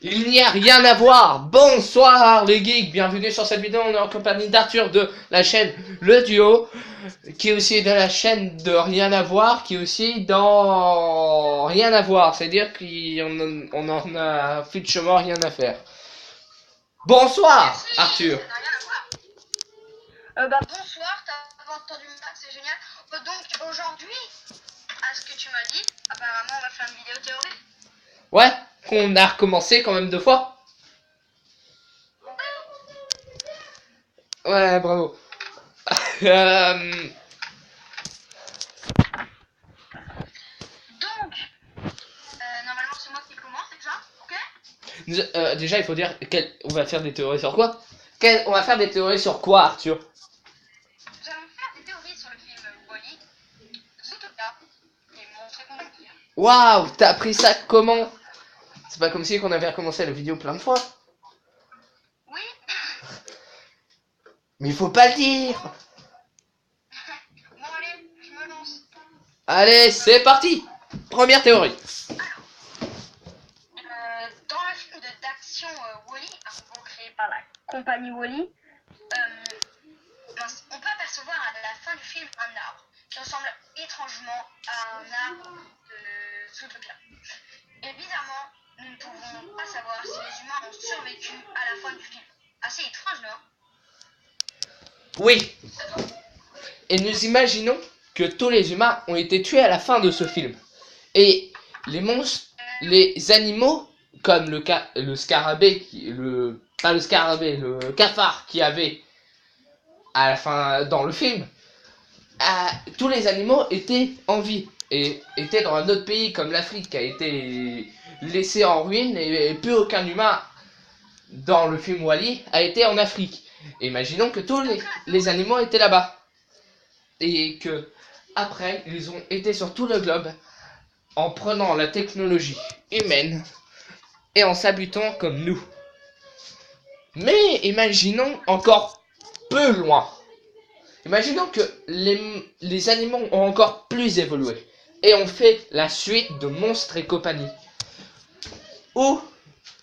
Il n'y a rien à voir. Bonsoir les geeks, bienvenue sur cette vidéo. On est en compagnie d'Arthur de la chaîne Le Duo, qui est aussi de la chaîne de Rien à voir, qui est aussi dans Rien à voir, c'est-à-dire qu'on en a fichement rien à faire. Bonsoir Arthur. Bonsoir, t'as pas entendu Max, c'est génial. Donc aujourd'hui, à ce que tu m'as dit, apparemment on va faire une vidéo théorie. Ouais, qu'on a recommencé quand même 2 fois. Ouais, bravo. Normalement c'est moi qui commence déjà, ok? Déjà, il faut dire on va faire des théories sur quoi. On va faire des théories sur quoi, Arthur? Nous allons faire des théories sur le film Wall-E, Zootopia et Monstres et compagnie. Waouh, t'as appris ça comment? C'est pas comme si on avait recommencé la vidéo plein de fois. Oui. Mais il faut pas le dire. Bon allez, je me lance. Allez, c'est parti. Première théorie. Dans le film d'action Wall-E, un robot créé par la compagnie Wall-E, on peut apercevoir à la fin du film un arbre qui ressemble étrangement à un arbre de Zootopia. Et bizarrement, nous ne pouvons pas savoir si les humains ont survécu à la fin du film. Assez étrange, non? Oui. Et nous imaginons que tous les humains ont été tués à la fin de ce film. Et les monstres, les animaux, comme le scarabée, pas le scarabée, le cafard qui avait à la fin dans le film, tous les animaux étaient en vie et étaient dans un autre pays comme l'Afrique qui a été laissé en ruine et plus aucun humain dans le film Wall-E a été en Afrique. Et imaginons que tous les animaux étaient là-bas et que après ils ont été sur tout le globe en prenant la technologie humaine et en s'habitant comme nous. Mais imaginons encore peu loin. Imaginons que les animaux ont encore plus évolué et ont fait la suite de Monstres et compagnie. Où,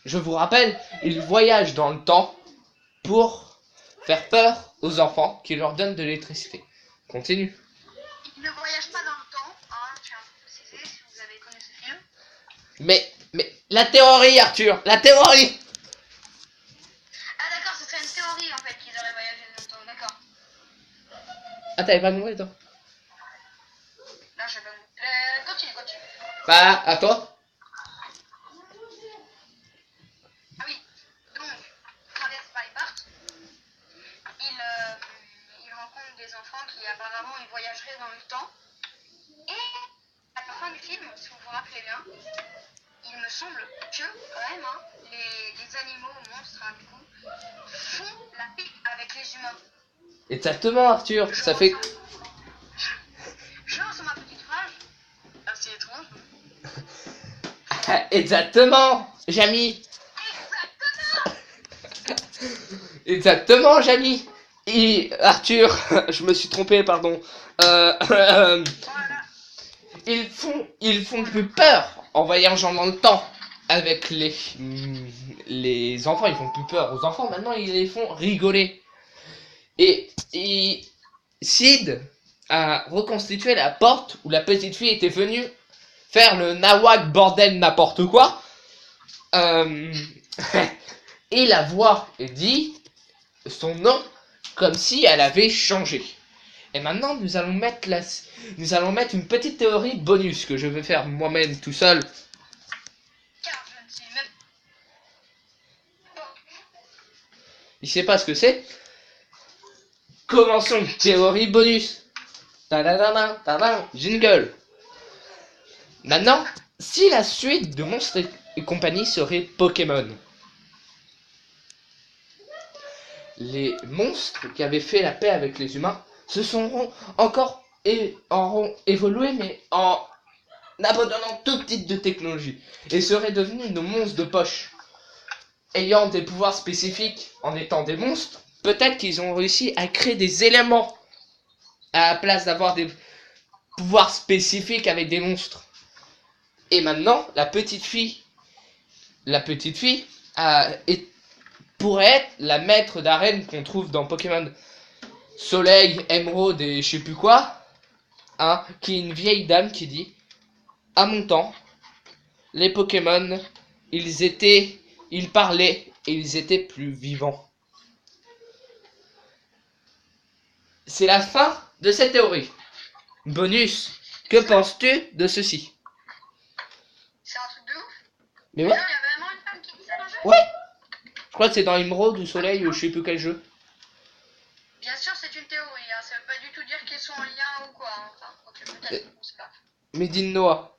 je vous rappelle, ils voyagent dans le temps pour faire peur aux enfants qui leur donnent de l'électricité. Continue. Ils ne voyagent pas dans le temps, hein, je tiens à préciser si vous avez connu ce film. Mais la théorie, Arthur, la théorie. Ah d'accord, ce serait une théorie en fait qu'ils auraient voyagé dans le temps, d'accord. Ah, t'avais pas demandé, toi? Non, je sais pas. Continue. Bah, à toi. Ah oui, donc, traverse by Bart, il rencontre des enfants qui apparemment ils voyageraient dans le temps. Et à la fin du film, si vous vous rappelez bien, il me semble que quand même, hein, les animaux, monstres, hein, du coup, font la paix avec les humains. Exactement, Arthur. Ça fait. Je lance ma petite phrase, assez étrange. Exactement, Jamy. Exactement. Exactement, Jamy. Et Arthur, je me suis trompé, pardon. Voilà. Ils font plus peur en voyageant dans le temps. Avec les enfants, ils font plus peur aux enfants. Maintenant, ils les font rigoler. Et Sid a reconstitué la porte où la petite fille était venue faire le nawak bordel n'importe quoi. Et la voix dit son nom comme si elle avait changé. Et maintenant, nous allons mettre une petite théorie bonus que je vais faire moi-même tout seul. Car je ne sais même pas. Il sait pas ce que c'est. Commençons. Théorie bonus. Tadadada, tadada, jingle. Maintenant, si la suite de Monstres et compagnie serait Pokémon. Les monstres qui avaient fait la paix avec les humains se sont encore auront évolué, mais en abandonnant tout type de technologie, et seraient devenus nos monstres de poche. Ayant des pouvoirs spécifiques en étant des monstres, peut-être qu'ils ont réussi à créer des éléments à la place d'avoir des pouvoirs spécifiques avec des monstres. Et maintenant, la petite fille la petite fille pourrait être la maître d'arène qu'on trouve dans Pokémon Soleil, Émeraude et je sais plus quoi, hein, qui est une vieille dame qui dit: à mon temps, les Pokémon, ils parlaient et ils étaient plus vivants. C'est la fin de cette théorie. Bonus, que penses-tu de ceci? C'est un truc de ouf. Mais Mais ouais, non, il y a vraiment une femme qui dit ça dans le jeu. ouais. Je crois que c'est dans Émeraude ou Soleil ou je sais plus quel jeu. Bien sûr, c'est une théorie, hein. Ça veut pas du tout dire qu'ils sont en lien ou quoi, hein. Enfin, ok, peut-être, on sait pas. Mais dis Noah.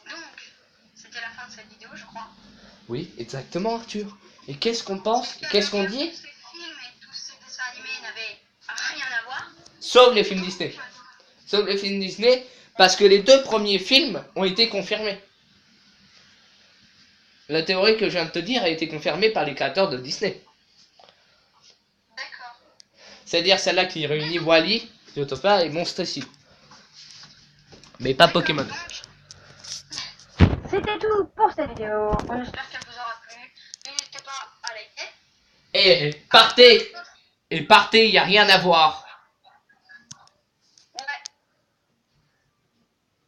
Donc, c'était la fin de cette vidéo, je crois. Oui, exactement, Arthur. Et qu'est-ce qu'on pense? Qu'est-ce qu'on dit? Tous ces films et tous ces dessins animés n'avaient rien à voir. Sauf les films Disney. Sauf les films Disney, parce que les 2 premiers films ont été confirmés. La théorie que je viens de te dire a été confirmée par les créateurs de Disney. D'accord. C'est-à-dire celle-là qui réunit Wall-E, Zootopia et Monstres ici. Mais pas Pokémon. Donc, c'était tout pour cette vidéo. On espère qu'elle vous aura plu. N'hésitez pas à liker. Et partez! Et partez, y a rien à voir. Ouais.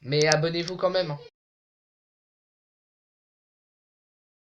Mais abonnez-vous quand même.